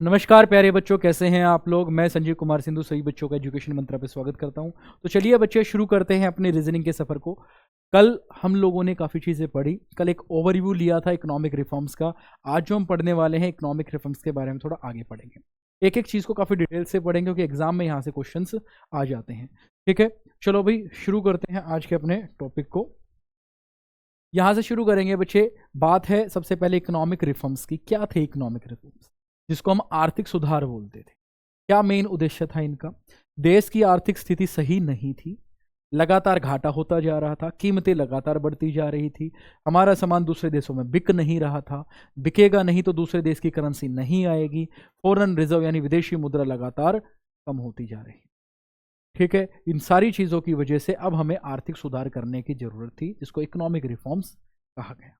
नमस्कार प्यारे बच्चों, कैसे हैं आप लोग। मैं संजीव कुमार सिंधु सभी बच्चों का एजुकेशन मंत्रा पे स्वागत करता हूं। तो चलिए बच्चे शुरू करते हैं अपने रीजनिंग के सफ़र को। कल हम लोगों ने काफ़ी चीज़ें पढ़ी, कल एक ओवरव्यू लिया था इकोनॉमिक रिफॉर्म्स का। आज जो हम पढ़ने वाले हैं इकोनॉमिक रिफॉर्म्स के बारे में थोड़ा आगे पढ़ेंगे, एक एक चीज़ को काफ़ी डिटेल से पढ़ेंगे क्योंकि एग्जाम में यहाँ से क्वेश्चंस आ जाते हैं। ठीक है, चलो भाई शुरू करते हैं आज के अपने टॉपिक को। यहाँ से शुरू करेंगे बच्चे। बात है सबसे पहले इकोनॉमिक रिफॉर्म्स की। क्या थे इकोनॉमिक रिफॉर्म्स, जिसको हम आर्थिक सुधार बोलते थे? क्या मेन उद्देश्य था इनका? देश की आर्थिक स्थिति सही नहीं थी, लगातार घाटा होता जा रहा था, कीमतें लगातार बढ़ती जा रही थी, हमारा सामान दूसरे देशों में बिक नहीं रहा था, बिकेगा नहीं तो दूसरे देश की करेंसी नहीं आएगी, फॉरेन रिजर्व यानी विदेशी मुद्रा लगातार कम होती जा रही। ठीक है, इन सारी चीज़ों की वजह से अब हमें आर्थिक सुधार करने की जरूरत थी, जिसको इकोनॉमिक रिफॉर्म्स कहा गया।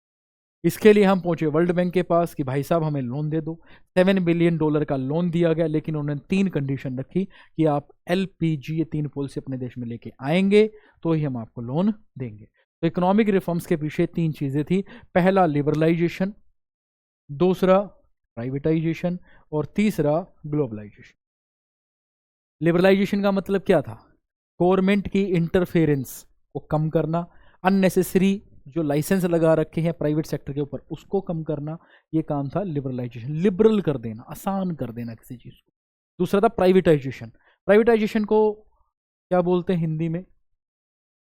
इसके लिए हम पहुंचे वर्ल्ड बैंक के पास कि भाई साहब हमें लोन दे दो। $7 बिलियन का लोन दिया गया, लेकिन उन्होंने 3 कंडीशन रखी कि आप LPG ये 3 पॉलिसी अपने देश में लेके आएंगे तो ही हम आपको लोन देंगे। तो इकोनॉमिक रिफॉर्म्स के पीछे 3 चीज़ें थी। पहला लिबरलाइजेशन, दूसरा प्राइवेटाइजेशन और तीसरा ग्लोबलाइजेशन। लिबरलाइजेशन का मतलब क्या था? गवर्नमेंट की इंटरफेरेंस को कम करना, अननेसेसरी जो लाइसेंस लगा रखे हैं प्राइवेट सेक्टर के ऊपर उसको कम करना, ये काम था लिबरलाइजेशन। लिबरल कर देना, आसान कर देना किसी चीज़ को। दूसरा था प्राइवेटाइजेशन। प्राइवेटाइजेशन को क्या बोलते हैं हिंदी में?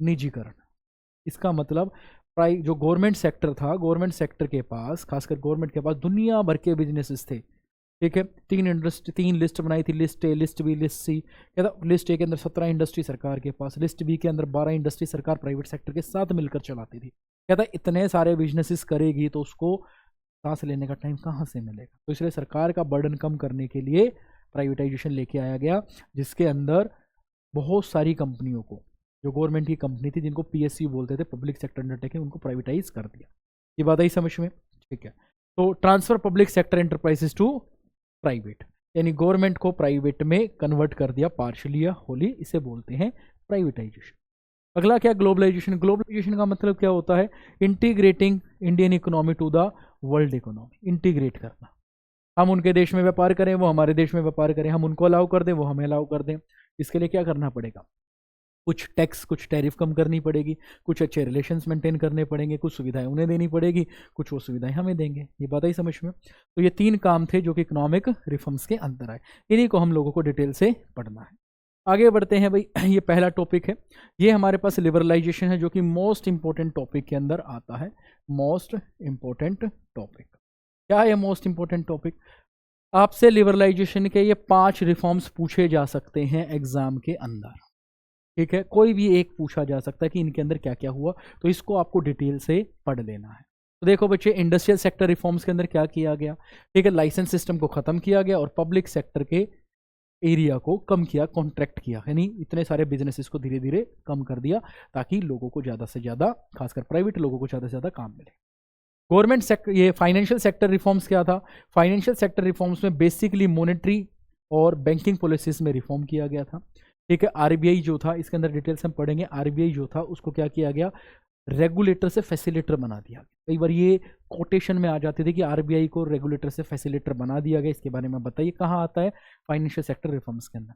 निजीकरण। इसका मतलब जो गवर्नमेंट सेक्टर था, गवर्नमेंट सेक्टर के पास, खासकर गवर्नमेंट के पास दुनिया भर के बिजनेसेस थे। ठीक है, 3 लिस्ट बनाई थी, list A, list B, list C. कहता लिस्ट ए के अंदर 17 इंडस्ट्री सरकार के पास, लिस्ट बी के अंदर 12 इंडस्ट्री सरकार प्राइवेट सेक्टर के साथ मिलकर चलाती थी। कहता इतने सारे बिजनेसेस करेगी तो उसको सांस लेने का टाइम कहाँ से मिलेगा? तो इसलिए सरकार का बर्डन कम करने के लिए प्राइवेटाइजेशन लेके आया गया, जिसके अंदर बहुत सारी कंपनियों को, जो गवर्नमेंट की कंपनी थी जिनको PSU बोलते थे, पब्लिक सेक्टर अंडरटेकिंग, उनको प्राइवेटाइज कर दिया। ये बात आई समझ में? ठीक है, तो transfer public sector enterprises to private, यानी गवर्नमेंट को प्राइवेट में कन्वर्ट कर दिया, पार्शियली या होली, इसे बोलते हैं प्राइवेटाइजेशन। अगला क्या? ग्लोबलाइजेशन। ग्लोबलाइजेशन का मतलब क्या होता है? Integrating Indian economy to the world economy. Integrate करना, हम उनके देश में व्यापार करें, वो हमारे देश में व्यापार करें, हम उनको अलाउ कर दें, वो हमें अलाउ कर दें। इसके लिए क्या करना पड़ेगा? कुछ टैक्स, कुछ टैरिफ कम करनी पड़ेगी, कुछ अच्छे रिलेशंस मेंटेन करने पड़ेंगे, कुछ सुविधाएं उन्हें देनी पड़ेगी, कुछ वो सुविधाएं हमें देंगे। ये बात आई समझ में? तो ये 3 काम थे जो कि इकोनॉमिक रिफॉर्म्स के अंदर आए। इन्हीं को हम लोगों को डिटेल से पढ़ना है। आगे बढ़ते हैं भाई। ये पहला टॉपिक है, ये हमारे पास लिबरलाइजेशन है, जो कि मोस्ट इंपॉर्टेंट टॉपिक के अंदर आता है। मोस्ट इंपॉर्टेंट टॉपिक क्या है? मोस्ट इंपॉर्टेंट टॉपिक आपसे लिबरलाइजेशन के ये 5 रिफॉर्म्स पूछे जा सकते हैं एग्जाम के अंदर। ठीक है, कोई भी एक पूछा जा सकता है कि इनके अंदर क्या क्या हुआ, तो इसको आपको डिटेल से पढ़ लेना है। तो देखो बच्चे, इंडस्ट्रियल सेक्टर रिफॉर्म्स के अंदर क्या किया गया? ठीक है, लाइसेंस सिस्टम को खत्म किया गया और पब्लिक सेक्टर के एरिया को कम किया, कॉन्ट्रैक्ट किया, यानी इतने सारे बिजनेसेस को धीरे धीरे कम कर दिया ताकि लोगों को ज़्यादा से ज़्यादा, खासकर प्राइवेट लोगों को ज़्यादा से ज़्यादा काम मिले। गवर्नमेंट सेक्टर, ये फाइनेंशियल सेक्टर रिफॉर्म्स क्या था? फाइनेंशियल सेक्टर रिफॉर्म्स में बेसिकली मॉनेटरी और बैंकिंग पॉलिसीज में रिफॉर्म किया गया था। ठीक है, RBI जो था, इसके अंदर डिटेल्स हम पढ़ेंगे। RBI जो था उसको क्या किया गया? रेगुलेटर से फैसिलिटेटर बना दिया। कई बार ये कोटेशन में आ जाती थी कि RBI को रेगुलेटर से फैसिलिटेटर बना दिया गया। इसके बारे में बताइए कहाँ आता है? फाइनेंशियल सेक्टर रिफॉर्म्स के अंदर।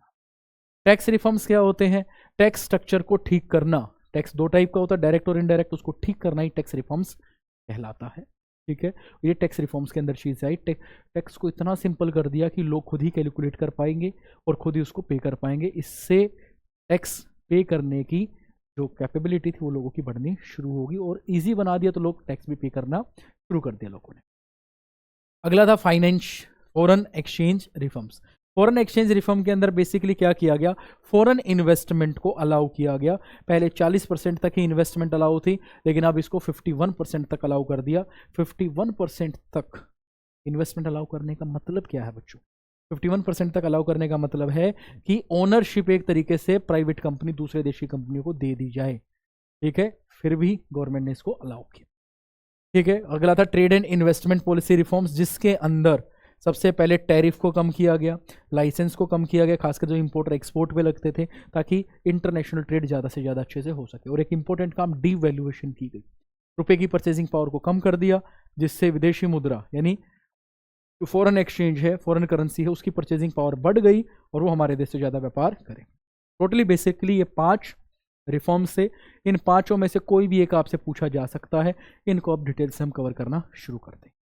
टैक्स रिफॉर्म्स क्या होते हैं? टैक्स स्ट्रक्चर को ठीक करना। टैक्स 2 टाइप का होता है, डायरेक्ट और इनडायरेक्ट, उसको ठीक करना ही टैक्स रिफॉर्म्स कहलाता है। ठीक है, ये टैक्स रिफॉर्म्स के अंदर चीज़ आई। टैक्स को इतना सिंपल कर दिया कि लोग खुद ही कैलकुलेट कर पाएंगे और खुद ही उसको पे कर पाएंगे। इससे टैक्स पे करने की जो कैपेबिलिटी थी वो लोगों की बढ़नी शुरू होगी, और इजी बना दिया तो लोग टैक्स भी पे करना शुरू कर दिया लोगों ने। अगला था foreign exchange reforms. Foreign exchange reform के अंदर बेसिकली क्या किया गया? फॉरेन इन्वेस्टमेंट को अलाउ किया गया। पहले 40% तक ही इन्वेस्टमेंट अलाउ थी, लेकिन अब इसको 51% तक अलाउ कर दिया। 51% तक इन्वेस्टमेंट अलाउ करने का मतलब क्या है बच्चों? 51% तक अलाउ करने का मतलब है कि ओनरशिप एक तरीके से प्राइवेट कंपनी दूसरे देश की कंपनियों को दे दी जाए। ठीक है, फिर भी गवर्नमेंट ने इसको अलाउ किया। ठीक है, अगला था trade and investment policy reforms, जिसके अंदर सबसे पहले टैरिफ को कम किया गया, लाइसेंस को कम किया गया, खासकर जो इंपोर्ट और एक्सपोर्ट पे लगते थे, ताकि इंटरनेशनल ट्रेड ज़्यादा से ज़्यादा अच्छे से हो सके। और एक इंपॉर्टेंट काम, डीवैल्यूएशन की गई। रुपए की परचेजिंग पावर को कम कर दिया, जिससे विदेशी मुद्रा यानी जो फॉरेन एक्सचेंज है, फॉरेन करेंसी है, उसकी परचेजिंग पावर बढ़ गई और वो हमारे देश से ज़्यादा व्यापार करे। टोटली बेसिकली ये 5 रिफॉर्म से, इन 5 में से कोई भी एक आपसे पूछा जा सकता है। इनको अब डिटेल से हम कवर करना शुरू करते हैं।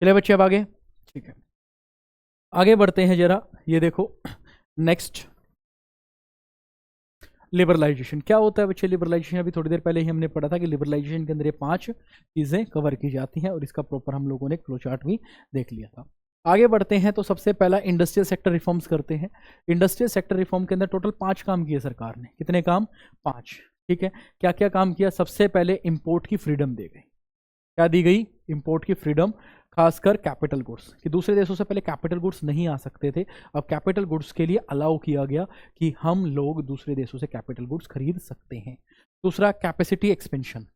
चलिए बच्चे अब आगे, ठीक है, आगे बढ़ते हैं जरा। ये देखो नेक्स्ट, लिबरलाइजेशन क्या होता है बच्चे? लिबरलाइजेशन अभी थोड़ी देर पहले ही हमने पढ़ा था कि लिबरलाइजेशन के अंदर ये 5 चीजें कवर की जाती हैं और इसका प्रॉपर हम लोगों ने एक फ्लो चार्ट भी देख लिया था। आगे बढ़ते हैं तो सबसे पहला इंडस्ट्रियल सेक्टर रिफॉर्म्स करते हैं। इंडस्ट्रियल सेक्टर रिफॉर्म के अंदर टोटल 5 काम किए सरकार ने। कितने काम? 5। ठीक है, क्या क्या काम किया? सबसे पहले इंपोर्ट की फ्रीडम दी गई। क्या दी गई? इंपोर्ट की फ्रीडम, खासकर कैपिटल गुड्स, कि दूसरे देशों से पहले कैपिटल गुड्स नहीं आ सकते थे, अब कैपिटल गुड्स के लिए अलाउ किया गया कि हम लोग दूसरे देशों से कैपिटल गुड्स खरीद सकते हैं। दूसरा, कैपेसिटी एक्सपेंशन।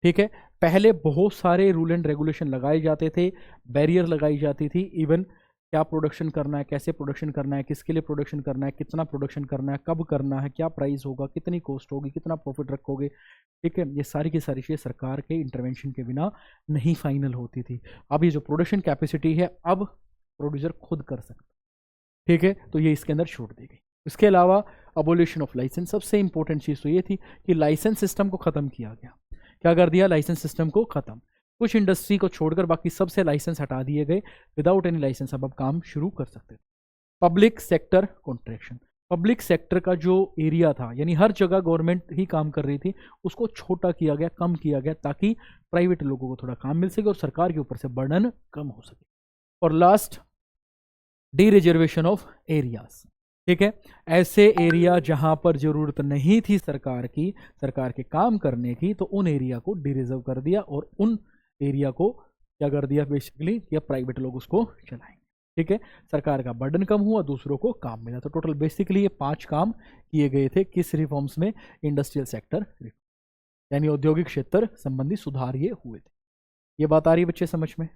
ठीक है, पहले बहुत सारे रूल एंड रेगुलेशन लगाए जाते थे, बैरियर लगाई जाती थी, इवन क्या प्रोडक्शन करना है, कैसे प्रोडक्शन करना है, किसके लिए प्रोडक्शन करना है, कितना प्रोडक्शन करना है, कब करना है, क्या प्राइस होगा, कितनी कॉस्ट होगी, कितना प्रॉफिट रखोगे। ठीक है, ये सारी की सारी चीज़ें सरकार के इंटरवेंशन के बिना नहीं फाइनल होती थी। अब ये जो प्रोडक्शन कैपेसिटी है, अब प्रोड्यूसर खुद कर सकता। ठीक है, तो ये इसके अंदर छूट दी गई। इसके अलावा अबोलिशन ऑफ लाइसेंस, सबसे इंपॉर्टेंट चीज़ तो ये थी कि लाइसेंस सिस्टम को ख़त्म किया गया। क्या कर दिया? लाइसेंस सिस्टम को ख़त्म। कुछ इंडस्ट्री को छोड़कर बाकी सबसे लाइसेंस हटा दिए गए। विदाउट एनी लाइसेंस अब काम शुरू कर सकते थे। Public sector contraction, public sector का जो एरिया था, यानी हर जगह गवर्नमेंट ही काम कर रही थी, उसको छोटा किया गया, कम किया गया, ताकि प्राइवेट लोगों को थोड़ा काम मिल सके और सरकार के ऊपर से बर्डन कम हो सके। और last, D reservation of areas. ठीक है, ऐसे एरिया जहां पर जरूरत नहीं थी सरकार के काम करने की, तो उन एरिया को डी रिजर्व कर दिया और उन एरिया को क्या कर दिया बेसिकली, या प्राइवेट लोग उसको चलाएंगे। ठीक है, सरकार का बर्डन कम हुआ, दूसरों को काम मिला। तो टोटल बेसिकली ये 5 काम किए गए थे किस रिफॉर्म्स में? इंडस्ट्रियल सेक्टर, यानी औद्योगिक क्षेत्र संबंधी सुधार ये हुए थे। ये बात आ रही है बच्चे समझ में?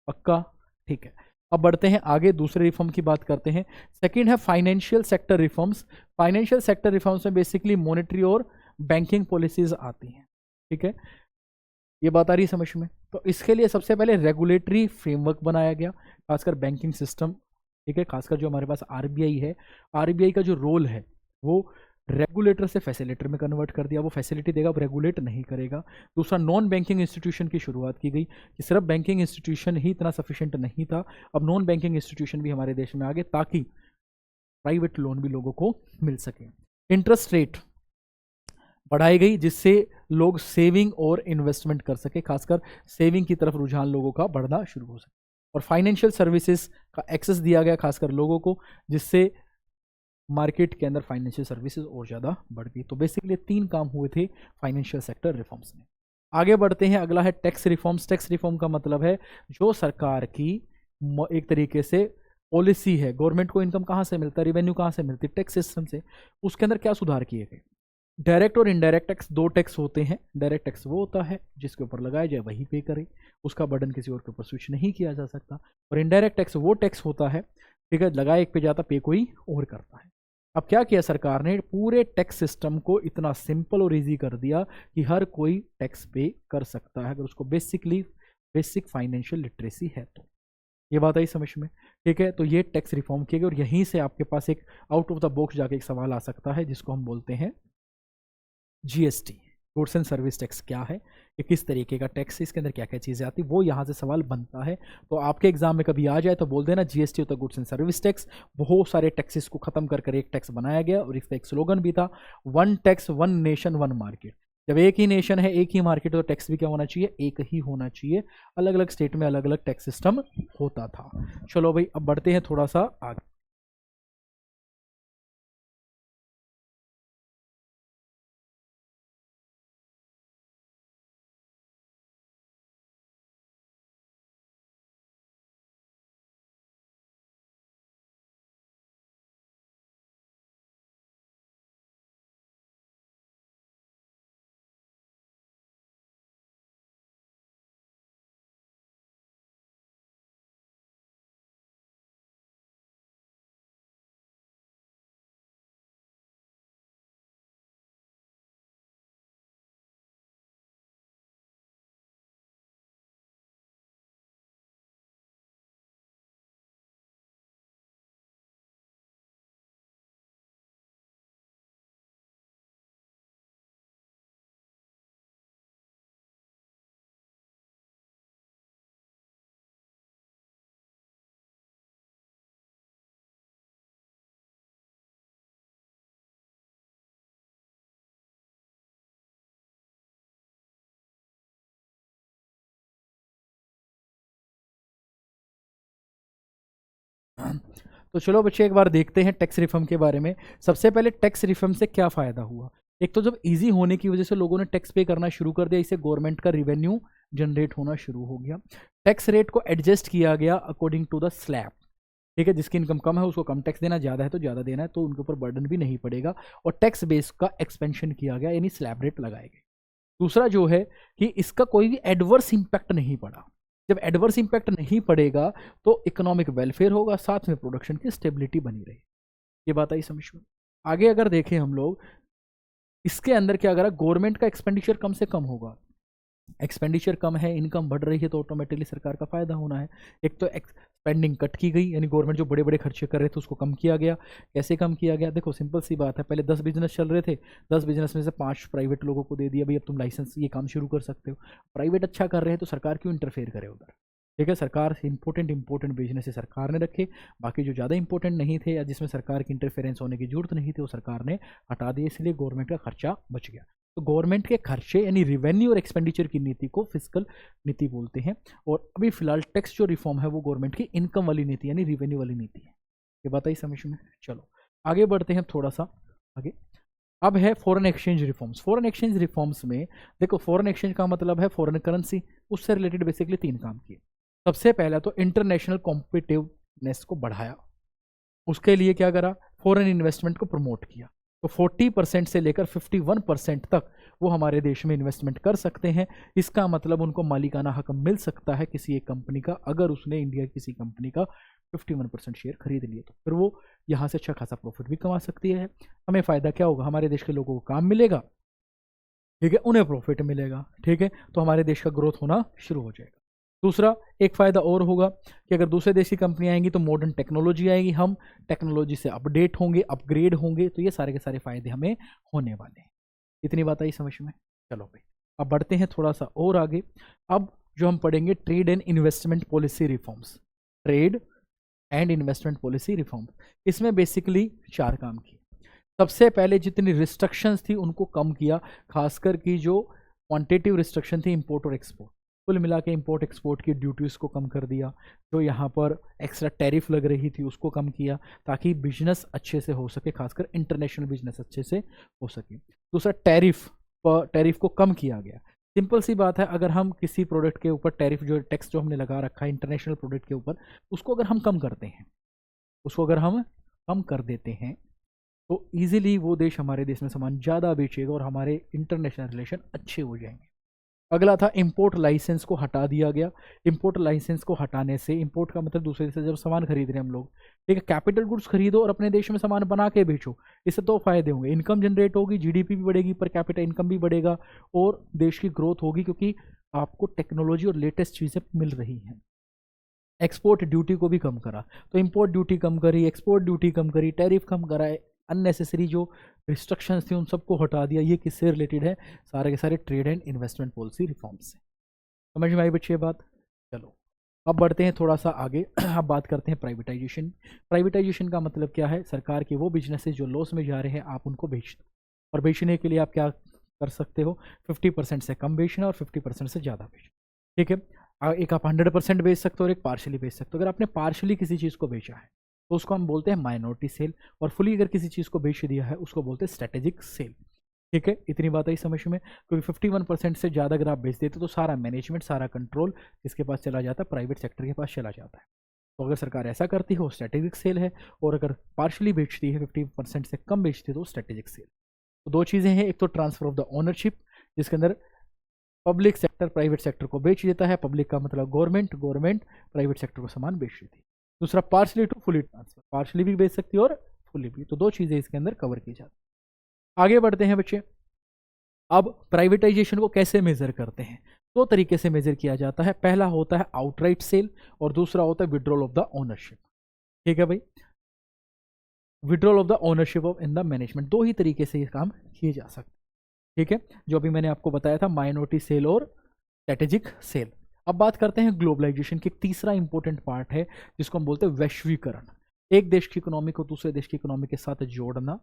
पक्का? ठीक है, अब बढ़ते हैं आगे, दूसरे रिफॉर्म की बात करते हैं। सेकंड है financial sector reforms. Financial sector reforms में बेसिकली मॉनेटरी और बैंकिंग पॉलिसीज आती हैं। ठीक है, ये बात आ रही है समझ में? तो इसके लिए सबसे पहले रेगुलेटरी फ्रेमवर्क बनाया गया, खासकर बैंकिंग सिस्टम। ठीक है, खासकर जो हमारे पास आरबीआई है, आरबीआई का जो रोल है वो रेगुलेटर से फैसिलिटेटर में कन्वर्ट कर दिया। वो फैसिलिटी देगा, वो रेगुलेट नहीं करेगा। दूसरा, नॉन बैंकिंग इंस्टीट्यूशन की शुरुआत की गई कि सिर्फ बैंकिंग इंस्टीट्यूशन ही इतना सफिशिएंट नहीं था, अब नॉन बैंकिंग इंस्टीट्यूशन भी हमारे देश में आ गए, ताकि प्राइवेट लोन भी लोगों को मिल सके। इंटरेस्ट रेट बढ़ाई गई, जिससे लोग सेविंग और इन्वेस्टमेंट कर सके, खासकर सेविंग की तरफ रुझान लोगों का बढ़ना शुरू हो सके। और फाइनेंशियल सर्विसेज का एक्सेस दिया गया खासकर लोगों को, जिससे मार्केट के अंदर फाइनेंशियल सर्विसेज और ज़्यादा बढ़ गई। तो बेसिकली 3 काम हुए थे फाइनेंशियल सेक्टर रिफॉर्म्स में। आगे बढ़ते हैं, अगला है टैक्स रिफॉर्म्स। टैक्स रिफॉर्म का मतलब है जो सरकार की एक तरीके से पॉलिसी है, गवर्नमेंट को इनकम कहाँ से मिलता है, रिवेन्यू कहाँ से मिलती है, टैक्स सिस्टम से, उसके अंदर क्या सुधार किए गए। डायरेक्ट और इनडायरेक्ट टैक्स 2 टैक्स होते हैं। डायरेक्ट टैक्स वो होता है जिसके ऊपर लगाया जाए वही पे करे, उसका बर्डन किसी और के ऊपर स्विच नहीं किया जा सकता। और इनडायरेक्ट टैक्स वो टैक्स होता है, ठीक है, लगाया एक पे जाता, पे कोई और करता है। अब क्या किया सरकार ने? पूरे टैक्स सिस्टम को इतना सिंपल और इजी कर दिया कि हर कोई टैक्स पे कर सकता है, अगर उसको बेसिक फाइनेंशियल लिटरेसी है तो। ये बात आई समझ में? ठीक है, तो ये टैक्स रिफॉर्म किए गए और यहीं से आपके पास एक आउट ऑफ द बॉक्स जाके एक सवाल आ सकता है, जिसको हम बोलते हैं GST, goods and service tax क्या है, ये किस तरीके का टैक्स है, इसके अंदर क्या क्या चीज़ें आती, वो यहाँ से सवाल बनता है। तो आपके एग्जाम में कभी आ जाए तो बोल देना जीएसटी होता है गुड्स एंड सर्विस टैक्स। बहुत सारे टैक्सेस को खत्म कर एक टैक्स बनाया गया और इसका एक स्लोगन भी था, 1 टैक्स 1 नेशन 1 मार्केट। जब एक ही नेशन है, एक ही मार्केट, तो टैक्स भी क्या होना चाहिए? एक ही होना चाहिए। अलग अलग स्टेट में अलग अलग टैक्स सिस्टम होता था। चलो भाई, अब बढ़ते हैं थोड़ा सा आगे। तो चलो बच्चे एक बार देखते हैं टैक्स रिफॉर्म के बारे में। सबसे पहले टैक्स रिफॉर्म से क्या फ़ायदा हुआ। एक तो जब इजी होने की वजह से लोगों ने टैक्स पे करना शुरू कर दिया, इससे गवर्नमेंट का रिवेन्यू जनरेट होना शुरू हो गया। टैक्स रेट को एडजस्ट किया गया अकॉर्डिंग टू द स्लैब, ठीक है। जिसकी इनकम कम है उसको कम टैक्स देना, ज़्यादा है तो ज़्यादा देना है, तो उनके ऊपर बर्डन भी नहीं पड़ेगा। और टैक्स बेस का एक्सपेंशन किया गया, यानी स्लैब रेट लगाए गए। दूसरा जो है कि इसका कोई भी एडवर्स इंपैक्ट नहीं पड़ा। जब एडवर्स इंपैक्ट नहीं पड़ेगा तो इकोनॉमिक वेलफेयर होगा, साथ में प्रोडक्शन की स्टेबिलिटी बनी रही। ये बात आई समझ में। आगे अगर देखें हम लोग, इसके अंदर क्या करा, गवर्नमेंट का एक्सपेंडिचर कम से कम होगा। एक्सपेंडिचर कम है, इनकम बढ़ रही है, तो ऑटोमेटिकली सरकार का फायदा होना है। एक तो स्पेंडिंग कट की गई, यानी गवर्नमेंट जो बड़े बड़े खर्चे कर रहे थे उसको कम किया गया। कैसे कम किया गया, देखो सिंपल सी बात है। पहले 10 बिजनेस चल रहे थे, 10 बिजनेस में से 5 प्राइवेट लोगों को दे दिया, भाई अब तुम लाइसेंस ये काम शुरू कर सकते हो। प्राइवेट अच्छा कर रहे हैं तो सरकार क्यों इंटरफेयर करे उधर, ठीक है। सरकार इंपॉर्टेंट बिजनेस सरकार ने रखे, बाकी जो ज़्यादा इंपॉर्टेंट नहीं थे या जिसमें सरकार की इंटरफेरेंस होने की जरूरत नहीं थी वो सरकार ने हटा दिए, इसलिए गवर्नमेंट का खर्चा बच गया। तो गवर्नमेंट के खर्चे यानी रिवेन्यू और एक्सपेंडिचर की नीति को फिस्कल नीति बोलते हैं। और अभी फिलहाल टैक्स जो रिफॉर्म है वो गवर्नमेंट की इनकम वाली नीति यानी रिवेन्यू वाली नीति है। ये बात आई समझ में। चलो आगे बढ़ते हैं थोड़ा सा आगे। अब है foreign exchange reforms. Foreign exchange reforms में देखो, फॉरेन एक्सचेंज का मतलब है फॉरेन करेंसी, उससे रिलेटेड बेसिकली 3 काम किए। सबसे पहला तो इंटरनेशनल कॉम्पिटिटिवनेस को बढ़ाया, उसके लिए क्या करा, फॉरेन इन्वेस्टमेंट को प्रमोट किया। तो 40% से लेकर 51% तक वो हमारे देश में इन्वेस्टमेंट कर सकते हैं। इसका मतलब उनको मालिकाना हक मिल सकता है किसी एक कंपनी का, अगर उसने इंडिया किसी कंपनी का 51% शेयर खरीद लिए तो फिर वो यहाँ से अच्छा खासा प्रॉफिट भी कमा सकती है। हमें फ़ायदा क्या होगा, हमारे देश के लोगों को काम मिलेगा, ठीक है, उन्हें प्रॉफिट मिलेगा, ठीक है, तो हमारे देश का ग्रोथ होना शुरू हो जाएगा। दूसरा एक फ़ायदा और होगा कि अगर दूसरे देश की कंपनी आएंगी तो मॉडर्न टेक्नोलॉजी आएगी, हम टेक्नोलॉजी से अपडेट होंगे, अपग्रेड होंगे, तो ये सारे के सारे फायदे हमें होने वाले हैं। इतनी बात आई समझ में। चलो भाई अब बढ़ते हैं थोड़ा सा और आगे। अब जो हम पढ़ेंगे trade and investment policy reforms. Trade and investment policy reform, इसमें बेसिकली 4 काम किए। सबसे पहले जितनी रिस्ट्रिक्शंस थी उनको कम किया, खासकर की जो क्वांटिटिव रिस्ट्रिक्शन थी इंपोर्ट और एक्सपोर्ट, कुल मिला के इंपोर्ट एक्सपोर्ट की ड्यूटीज़ को कम कर दिया। जो यहाँ पर एक्स्ट्रा टैरिफ लग रही थी उसको कम किया, ताकि बिजनेस अच्छे से हो सके, खासकर इंटरनेशनल बिजनेस अच्छे से हो सके। दूसरा टैरिफ को कम किया गया। सिंपल सी बात है, अगर हम किसी प्रोडक्ट के ऊपर टैरिफ जो टैक्स जो हमने लगा रखा है इंटरनेशनल प्रोडक्ट के ऊपर, उसको अगर हम कम करते हैं, उसको अगर हम कम कर देते हैं तो ईजिली वो देश हमारे देश में सामान ज़्यादा बेचेगा और हमारे इंटरनेशनल रिलेशन अच्छे हो जाएंगे। अगला था इंपोर्ट लाइसेंस को हटा दिया गया। इंपोर्ट लाइसेंस को हटाने से, इंपोर्ट का मतलब दूसरे देश से जब सामान खरीद रहे हैं हम लोग, ठीक है, कैपिटल गुड्स खरीदो और अपने देश में सामान बना के बेचो, इससे 2 फायदे होंगे, इनकम जनरेट होगी, जीडीपी भी बढ़ेगी, पर कैपिटल इनकम भी बढ़ेगा और देश की ग्रोथ होगी, क्योंकि आपको टेक्नोलॉजी और लेटेस्ट चीज़ें मिल रही हैं। एक्सपोर्ट ड्यूटी को भी कम करा, तो इंपोर्ट ड्यूटी कम करी, एक्सपोर्ट ड्यूटी कम करी, टैरिफ कम कराए, अननेसेसरी जो रिस्ट्रिक्शंस थी उन सबको हटा दिया। ये किससे रिलेटेड है, सारे के सारे trade and investment policy reforms से। समझ में आई बच्चे ये बात। चलो अब बढ़ते हैं थोड़ा सा आगे। अब बात करते हैं प्राइवेटाइजेशन। प्राइवेटाइजेशन का मतलब क्या है, सरकार के वो बिजनेसेस जो लॉस में जा रहे हैं आप उनको बेच दो, और बेचने के लिए आप क्या कर सकते हो, 50% से कम बेचना और 50% से ज़्यादा बेचना, ठीक है। एक आप 100% बेच सकते हो और एक पार्शली बेच सकते हो। अगर आपने पार्शली किसी चीज़ को बेचा है तो उसको हम बोलते हैं माइनॉरिटी सेल, और फुली अगर किसी चीज़ को बेच दिया है उसको बोलते हैं स्ट्रेटेजिक सेल, ठीक है। इतनी बात आई समझ में। क्योंकि 51% से ज़्यादा अगर आप बेच देते तो सारा मैनेजमेंट, सारा कंट्रोल किसके पास चला जाता है, प्राइवेट सेक्टर के पास चला जाता है। तो अगर सरकार ऐसा करती है वो स्ट्रेटेजिक सेल है, और अगर पार्शली बेचती है 50% से कम बेचती है तो स्ट्रेटेजिक सेल। तो 2 चीज़ें हैं, एक तो ट्रांसफर ऑफ द ओनरशिप, जिसके अंदर पब्लिक सेक्टर प्राइवेट सेक्टर को बेच देता है, पब्लिक का मतलब गवर्नमेंट, गवर्नमेंट प्राइवेट सेक्टर को सामान बेच देती है। दूसरा partly to fully transfer, partly भी बेच सकती है और फुली भी। तो 2 चीज़ें इसके अंदर कवर की जाती है। आगे बढ़ते हैं बच्चे। अब प्राइवेटाइजेशन को कैसे मेजर करते हैं, 2 तरीके से मेजर किया जाता है। पहला होता है आउटराइट सेल और दूसरा होता है विड्रॉल ऑफ द ओनरशिप, ठीक है भाई। Withdrawal of the ownership of in the management, 2 ही तरीके से ये काम किए जा सकते हैं, ठीक है, जो अभी मैंने आपको बताया था, माइनॉरिटी सेल और स्ट्रेटेजिक सेल। अब बात करते हैं ग्लोबलाइजेशन की। तीसरा इंपॉर्टेंट पार्ट है जिसको हम बोलते हैं वैश्वीकरण। एक देश की इकोनॉमी को दूसरे देश की इकोनॉमी के साथ जोड़ना।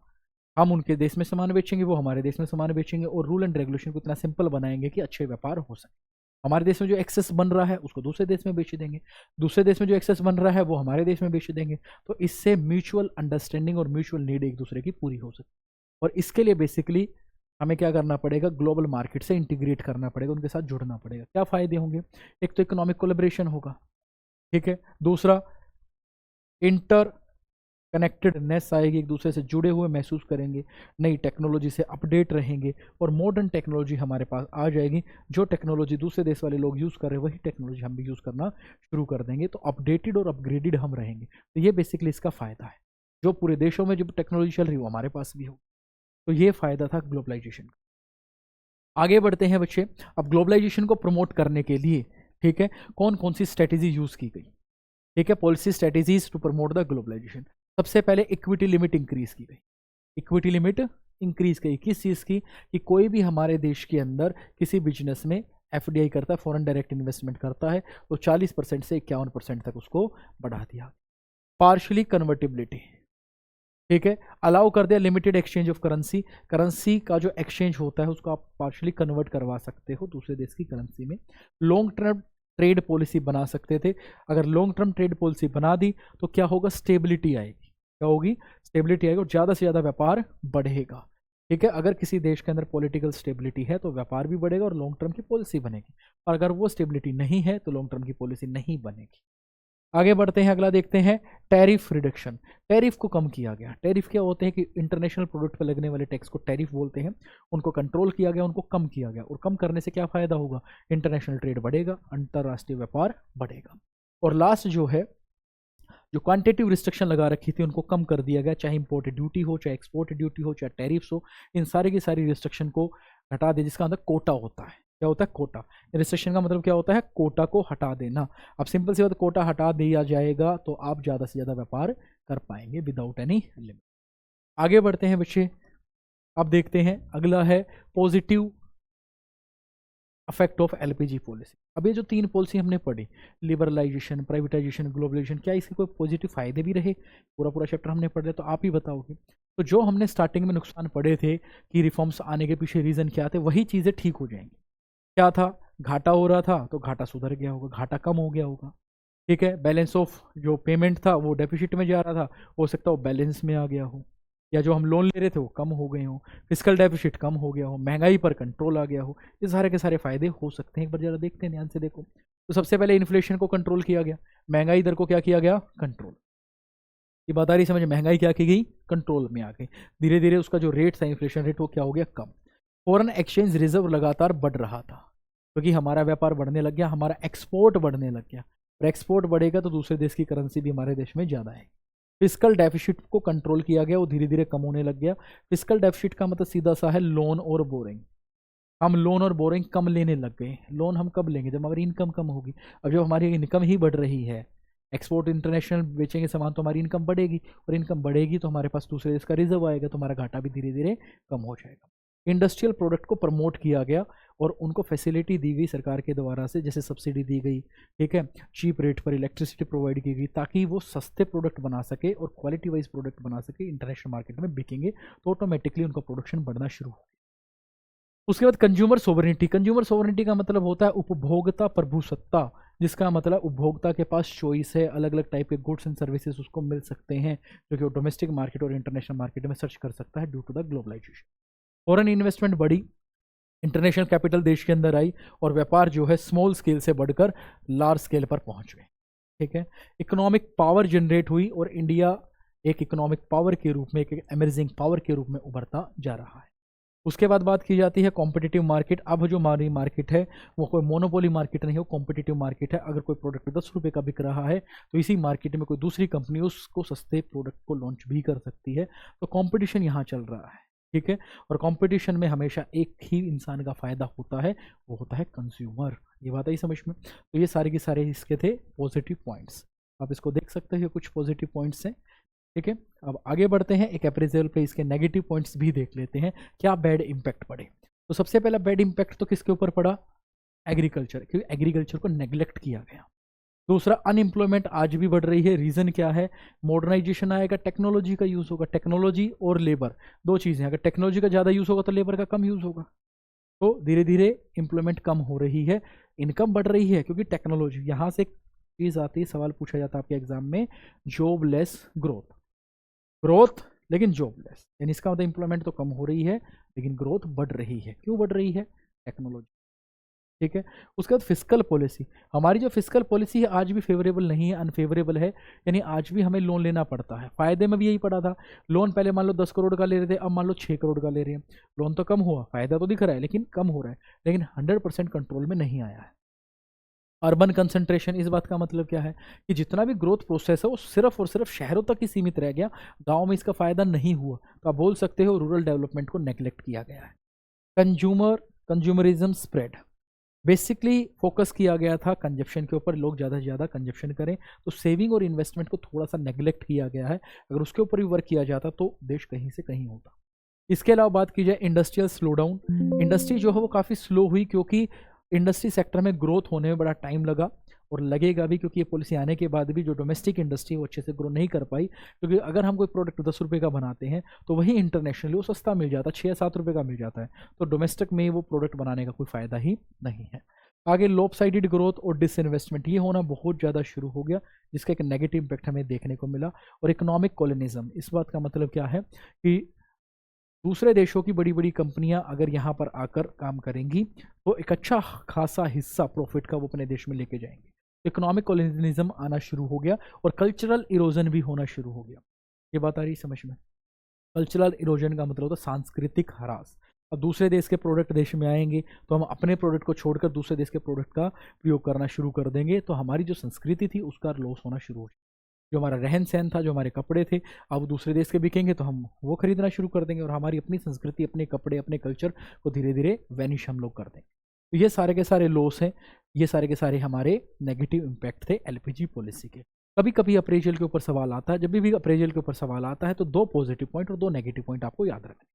हम उनके देश में सामान बेचेंगे, वो हमारे देश में सामान बेचेंगे, और रूल एंड रेगुलेशन को इतना सिंपल बनाएंगे कि अच्छे व्यापार हो सके। हमारे देश में जो एक्सेस बन रहा है उसको दूसरे देश में बेच देंगे, दूसरे देश में जो एक्सेस बन रहा है वो हमारे देश में बेच देंगे। तो इससे म्यूचुअल अंडरस्टैंडिंग और म्यूचुअल नीड एक दूसरे की पूरी हो सकती है। और इसके लिए बेसिकली हमें क्या करना पड़ेगा, ग्लोबल मार्केट से इंटीग्रेट करना पड़ेगा, उनके साथ जुड़ना पड़ेगा। क्या फायदे होंगे, एक तो इकोनॉमिक कोलेब्रेशन होगा, ठीक है, दूसरा इंटर कनेक्टेडनेस आएगी, एक दूसरे से जुड़े हुए महसूस करेंगे, नई टेक्नोलॉजी से अपडेट रहेंगे और मॉडर्न टेक्नोलॉजी हमारे पास आ जाएगी। जो टेक्नोलॉजी दूसरे देश वाले लोग यूज़ कर रहे हैं वही टेक्नोलॉजी हम भी यूज़ करना शुरू कर देंगे, तो अपडेटेड और अपग्रेडेड हम रहेंगे। तो ये बेसिकली इसका फ़ायदा है, जो पूरे देशों में जो टेक्नोलॉजी चल रही है वो हमारे पास भी हो। तो ये फ़ायदा था ग्लोबलाइजेशन का। आगे बढ़ते हैं बच्चे, अब ग्लोबलाइजेशन को प्रमोट करने के लिए, ठीक है, कौन कौन सी स्ट्रेटेजी यूज़ की गई, ठीक है, policy strategies to promote the globalisation. सबसे पहले इक्विटी लिमिट इंक्रीज की गई। इक्विटी लिमिट इंक्रीज की किस चीज़ की, कि कोई भी हमारे देश के अंदर किसी बिजनेस में एफडीआई करता है, फॉरेन डायरेक्ट इन्वेस्टमेंट करता है, तो 40% से 51% तक उसको बढ़ा दिया। पार्शली कन्वर्टिबिलिटी, ठीक है, अलाउ कर दिया limited exchange of currency. Currency का जो एक्सचेंज होता है उसको आप पार्शली कन्वर्ट करवा सकते हो दूसरे देश की करेंसी में। लॉन्ग टर्म ट्रेड पॉलिसी बना सकते थे। अगर लॉन्ग टर्म ट्रेड पॉलिसी बना दी तो क्या होगा, स्टेबिलिटी आएगी। क्या होगी, स्टेबिलिटी आएगी और ज़्यादा से ज़्यादा व्यापार बढ़ेगा, ठीक है। अगर किसी देश के अंदर पॉलिटिकल स्टेबिलिटी है तो व्यापार भी बढ़ेगा और लॉन्ग टर्म की पॉलिसी बनेगी, और अगर वो स्टेबिलिटी नहीं है तो लॉन्ग टर्म की पॉलिसी नहीं बनेगी। आगे बढ़ते हैं, अगला देखते हैं टैरिफ रिडक्शन। टैरिफ को कम किया गया। टैरिफ क्या होते हैं कि इंटरनेशनल प्रोडक्ट पर लगने वाले टैक्स को टैरिफ बोलते हैं, उनको कंट्रोल किया गया, उनको कम किया गया। और कम करने से क्या फायदा होगा, इंटरनेशनल ट्रेड बढ़ेगा, अंतर्राष्ट्रीय व्यापार बढ़ेगा। और लास्ट जो है, जो क्वांटिटिव रिस्ट्रिक्शन लगा रखी थी उनको कम कर दिया गया, चाहे इंपोर्ट ड्यूटी हो, चाहे एक्सपोर्ट ड्यूटी हो, चाहे टैरिफ्स हो, इन सारी की सारी रिस्ट्रिक्शन को हटा दे, जिसका अंदर कोटा होता है। क्या होता है, कोटा। रिस्ट्रिक्शन का मतलब क्या होता है, कोटा को हटा देना। अब सिंपल सी बात, कोटा हटा दिया जाएगा तो आप ज़्यादा से ज़्यादा व्यापार कर पाएंगे विदाउट एनी लिमिट। आगे बढ़ते हैं बच्चे, अब देखते हैं अगला है positive effect of LPG policy. अब ये जो 3 पॉलिसी हमने पढ़ी, लिबरलाइजेशन, प्राइवेटाइजेशन, ग्लोबलाइजेशन, क्या इसके कोई पॉजिटिव फायदे भी रहे? पूरा चैप्टर हमने पढ़ लिया, तो आप ही बताओगे। तो जो हमने स्टार्टिंग में नुकसान पढ़े थे कि रिफॉर्म्स आने के पीछे रीजन क्या थे, वही चीज़ें ठीक हो जाएंगी। क्या था, घाटा हो रहा था तो घाटा सुधर गया होगा, घाटा कम हो गया होगा, ठीक है। बैलेंस ऑफ जो पेमेंट था वो डेफिसिट में जा रहा था, हो सकता है वो बैलेंस में आ गया हो, या जो हम लोन ले रहे थे वो कम हो गए हो, फिजिकल डेफिसिट कम हो गया हो, महंगाई पर कंट्रोल आ गया हो। ये सारे के सारे फायदे हो सकते हैं। एक बार जरा देखते हैं, ध्यान से देखो। तो सबसे पहले इन्फ्लेशन को कंट्रोल किया गया, महंगाई दर को क्या किया गया, कंट्रोल। ये बात आ रही समझ, महंगाई क्या की गई, कंट्रोल में आ गई। धीरे धीरे उसका जो रेट था, इन्फ्लेशन रेट, वो क्या हो गया, कम। फॉरेन एक्सचेंज रिजर्व लगातार बढ़ रहा था, क्योंकि हमारा व्यापार बढ़ने लग गया, हमारा एक्सपोर्ट बढ़ने लग गया, और एक्सपोर्ट बढ़ेगा तो दूसरे देश की करेंसी भी हमारे देश में ज़्यादा है। फिजिकल डेफिसिट को कंट्रोल किया गया, वो धीरे धीरे कम होने लग गया। फिजिकल डेफिसिट का मतलब सीधा सा है लोन और बोरिंग। हम लोन और बोरिंग कम लेने लग गए। लोन हम कब लेंगे, जब हमारी इनकम कम होगी। अब जब हमारी इनकम ही बढ़ रही है, एक्सपोर्ट इंटरनेशनल बेचेंगे सामान तो हमारी इनकम बढ़ेगी, और इनकम बढ़ेगी तो हमारे पास दूसरे देश का रिजर्व आएगा, तो हमारा घाटा भी धीरे धीरे कम हो जाएगा। इंडस्ट्रियल प्रोडक्ट को प्रमोट किया गया और उनको फैसिलिटी दी गई सरकार के द्वारा से, जैसे सब्सिडी दी गई, ठीक है, चीप रेट पर इलेक्ट्रिसिटी प्रोवाइड की गई, ताकि वो सस्ते प्रोडक्ट बना सके और क्वालिटी वाइज प्रोडक्ट बना सके, इंटरनेशनल मार्केट में बिकेंगे तो ऑटोमेटिकली उनका प्रोडक्शन बढ़ना शुरू हो। उसके बाद कंज्यूमर सोवरेनिटी। कंज्यूमर सोवरेनिटी का मतलब होता है उपभोक्ता प्रभुसत्ता, जिसका मतलब उपभोक्ता के पास चॉइस है, अलग अलग टाइप के गुड्स एंड सर्विसेज उसको मिल सकते हैं, जो कि वो डोमेस्टिक मार्केट और इंटरनेशनल मार्केट में सर्च कर सकता है due to the globalisation. Foreign investment बढ़ी, इंटरनेशनल कैपिटल देश के अंदर आई, और व्यापार जो है स्मॉल स्केल से बढ़कर लार्ज स्केल पर पहुंच गए, ठीक है। इकोनॉमिक पावर जनरेट हुई और इंडिया एक इकोनॉमिक पावर के रूप में, एक एमर्जिंग पावर के रूप में उभरता जा रहा है। उसके बाद बात की जाती है कॉम्पिटिटिव मार्केट। अब जो हमारी मार्केट है वो कोई मोनोपोली मार्केट नहीं है, वो कॉम्पिटिटिव मार्केट है। अगर कोई प्रोडक्ट 10 रुपये का बिक रहा है तो इसी मार्केट में कोई दूसरी कंपनी उसको सस्ते प्रोडक्ट को लॉन्च भी कर सकती है। तो कॉम्पिटिशन यहाँ चल रहा है, ठीक है। और कंपटीशन में हमेशा एक ही इंसान का फायदा होता है, वो होता है कंज्यूमर। ये बात आई समझ में। तो ये सारे के सारे इसके थे पॉजिटिव पॉइंट्स, आप इसको देख सकते हो, कुछ पॉजिटिव पॉइंट्स हैं, ठीक है। अब आगे बढ़ते हैं, एक अप्रेजल पे इसके नेगेटिव पॉइंट्स भी देख लेते हैं, क्या बैड इंपैक्ट पड़े। तो सबसे पहला बैड इंपैक्ट तो किसके ऊपर पड़ा, एग्रीकल्चर, क्योंकि एग्रीकल्चर को नेग्लेक्ट किया गया। दूसरा, अनएम्प्लॉयमेंट आज भी बढ़ रही है। रीजन क्या है, मॉडर्नाइजेशन आएगा, टेक्नोलॉजी का यूज होगा। टेक्नोलॉजी और लेबर, दो चीजें, अगर टेक्नोलॉजी का ज्यादा यूज होगा तो लेबर का कम यूज होगा, तो धीरे धीरे एम्प्लॉयमेंट कम हो रही है, इनकम बढ़ रही है, क्योंकि टेक्नोलॉजी। यहाँ से एक चीज़ आती है, सवाल पूछा जाता है आपके एग्जाम में, जॉबलेस ग्रोथ। ग्रोथ लेकिन जॉबलेस, यानी इसका मतलब एम्प्लॉयमेंट तो कम हो रही है लेकिन ग्रोथ बढ़ रही है। क्यों बढ़ रही है? टेक्नोलॉजी। ठीक है। उसके बाद फिस्कल पॉलिसी, हमारी जो फिस्कल पॉलिसी है आज भी फेवरेबल नहीं है, अनफेवरेबल है, यानी आज भी हमें लोन लेना पड़ता है। फायदे में भी यही पड़ा था, लोन पहले मान लो 10 करोड़ का ले रहे थे, अब मान लो 6 करोड़ का ले रहे हैं। लोन तो कम हुआ, फायदा तो दिख रहा है लेकिन कम हो रहा है, लेकिन 100% कंट्रोल में नहीं आया है। अर्बन कंसंट्रेशन, इस बात का मतलब क्या है कि जितना भी ग्रोथ प्रोसेस है वो सिर्फ और सिर्फ शहरों तक ही सीमित रह गया, गाँव में इसका फायदा नहीं हुआ। तो आप बोल सकते हो रूरल डेवलपमेंट को नेग्लेक्ट किया गया है। कंज्यूमरिज्म स्प्रेड, बेसिकली फोकस किया गया था कंजप्शन के ऊपर, लोग ज़्यादा से ज़्यादा कंजप्शन करें, तो सेविंग और इन्वेस्टमेंट को थोड़ा सा नेग्लेक्ट किया गया है। अगर उसके ऊपर भी वर्क किया जाता तो देश कहीं से कहीं होता। इसके अलावा बात की जाए इंडस्ट्रियल स्लो डाउन, इंडस्ट्री जो है वो काफ़ी स्लो हुई, क्योंकि इंडस्ट्री सेक्टर में ग्रोथ होने में बड़ा टाइम लगा और लगेगा भी, क्योंकि ये पॉलिसी आने के बाद भी जो डोमेस्टिक इंडस्ट्री वो अच्छे से ग्रो नहीं कर पाई। क्योंकि अगर हम कोई प्रोडक्ट 10 रुपये का बनाते हैं तो वही इंटरनेशनली वो सस्ता मिल जाता है, 6-7 रुपये का मिल जाता है, तो डोमेस्टिक में वो प्रोडक्ट बनाने का कोई फ़ायदा ही नहीं है। आगे लॉपसाइडेड ग्रोथ और डिसइन्वेस्टमेंट, ये होना बहुत ज़्यादा शुरू हो गया, जिसका एक नेगेटिव इम्पैक्ट हमें देखने को मिला। और इकोनॉमिक कॉलोनिज्म, इस बात का मतलब क्या है कि दूसरे देशों की बड़ी बड़ी कंपनियां अगर यहाँ पर आकर काम करेंगी तो एक अच्छा खासा हिस्सा प्रॉफिट का वो अपने देश में लेके जाएंगे। इकोनॉमिक कॉलोनिज्म आना शुरू हो गया और कल्चरल इरोजन भी होना शुरू हो गया। ये बात आ रही समझ में? कल्चरल इरोजन का मतलब होता है सांस्कृतिक ह्रास। अब दूसरे देश के प्रोडक्ट देश में आएंगे तो हम अपने प्रोडक्ट को छोड़कर दूसरे देश के प्रोडक्ट का प्रयोग करना शुरू कर देंगे, तो हमारी जो संस्कृति थी उसका लॉस होना शुरू हो जाएगा। जो हमारा रहन सहन था, जो हमारे कपड़े थे, अब दूसरे देश के बिकेंगे तो हम वो खरीदना शुरू कर देंगे और हमारी अपनी संस्कृति, अपने कपड़े, अपने कल्चर को धीरे धीरे वैनिश हम लोग कर देंगे। तो ये सारे के सारे लॉस हैं, ये सारे के सारे हमारे नेगेटिव इम्पैक्ट थे एलपीजी पॉलिसी के। कभी कभी अप्रेजल के ऊपर सवाल आता है, जब भी अप्रेजल के ऊपर सवाल आता है तो 2 पॉजिटिव पॉइंट और 2 नेगेटिव पॉइंट आपको याद रखने,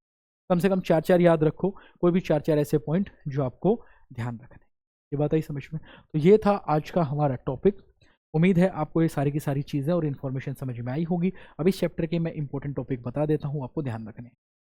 कम से कम 4-4 याद रखो, कोई भी 4-4 ऐसे पॉइंट जो आपको ध्यान रखने। ये बात आई समझ में? तो ये था आज का हमारा टॉपिक। उम्मीद है आपको ये सारी की सारी चीज़ें और इन्फॉर्मेशन समझ में आई होगी। अब इस चैप्टर के मैं इंपॉर्टेंट टॉपिक बता देता हूँ, आपको ध्यान रखने।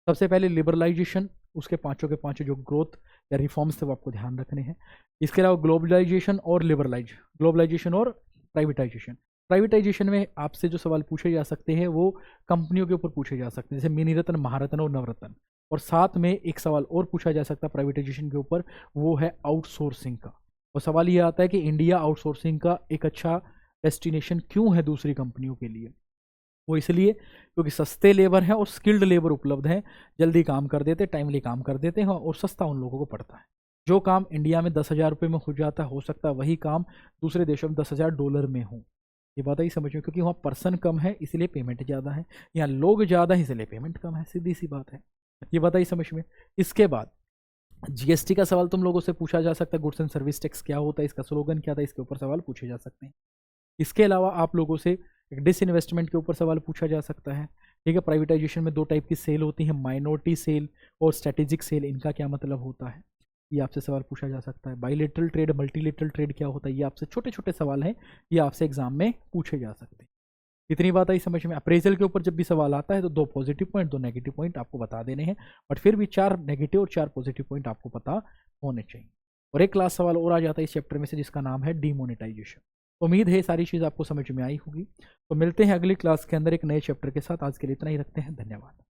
सबसे पहले लिबरलाइजेशन, उसके पांचों के पांचों जो ग्रोथ या रिफॉर्म्स थे वो आपको ध्यान रखने हैं। इसके अलावा ग्लोबलाइजेशन और ग्लोबलाइजेशन और प्राइवेटाइजेशन। प्राइवेटाइजेशन में आपसे जो सवाल पूछे जा सकते हैं वो कंपनियों के ऊपर पूछे जा सकते हैं, जैसे मिनी रत्न, महारत्न और नवरत्न। और साथ में एक सवाल और पूछा जा सकता है प्राइवेटाइजेशन के ऊपर, वो है आउटसोर्सिंग का। और सवाल ये आता है कि इंडिया आउटसोर्सिंग का एक अच्छा डेस्टिनेशन क्यों है दूसरी कंपनियों के लिए? वो इसलिए क्योंकि सस्ते लेबर हैं और स्किल्ड लेबर उपलब्ध हैं, जल्दी काम कर देते, टाइमली काम कर देते हैं और सस्ता उन लोगों को पड़ता है। जो काम इंडिया में 10,000 रुपये में हो सकता है वही काम दूसरे देशों में $10,000 में हो। ये बात ही समझो, क्योंकि वहाँ पर्सन कम है इसलिए पेमेंट ज़्यादा है, यहाँ लोग ज़्यादा है इसलिए पेमेंट कम है, सीधी सी बात है। ये बात ही समझ में? इसके बाद जीएसटी का सवाल तुम लोगों से पूछा जा सकता है, गुड्स एंड सर्विस टैक्स क्या होता है, इसका स्लोगन क्या था, इसके ऊपर सवाल पूछे जा सकते हैं। इसके अलावा आप लोगों से एक डिसइन्वेस्टमेंट के ऊपर सवाल पूछा जा सकता है। ठीक है, प्राइवेटाइजेशन में 2 टाइप की सेल होती है, माइनॉरिटी सेल और स्ट्रेटेजिक सेल। इनका क्या मतलब होता है, ये आपसे सवाल पूछा जा सकता है। बाइलेटरल ट्रेड, मल्टीलेटरल ट्रेड क्या होता है, ये आपसे छोटे छोटे सवाल हैं, ये आपसे एग्जाम में पूछे जा सकते हैं। इतनी बात आई समझ में? अप्रेजल के ऊपर जब भी सवाल आता है तो 2 पॉजिटिव पॉइंट 2 नेगेटिव पॉइंट आपको बता देने हैं, बट फिर भी 4 नेगेटिव और 4 पॉजिटिव पॉइंट आपको पता होने चाहिए। और एक क्लास सवाल और आ जाता है इस चैप्टर में से, जिसका नाम है डीमोनेटाइजेशन। उम्मीद है सारी चीज़ आपको समझ में आई होगी। तो मिलते हैं अगली क्लास के अंदर एक नए चैप्टर के साथ। आज के लिए इतना ही रखते हैं, धन्यवाद।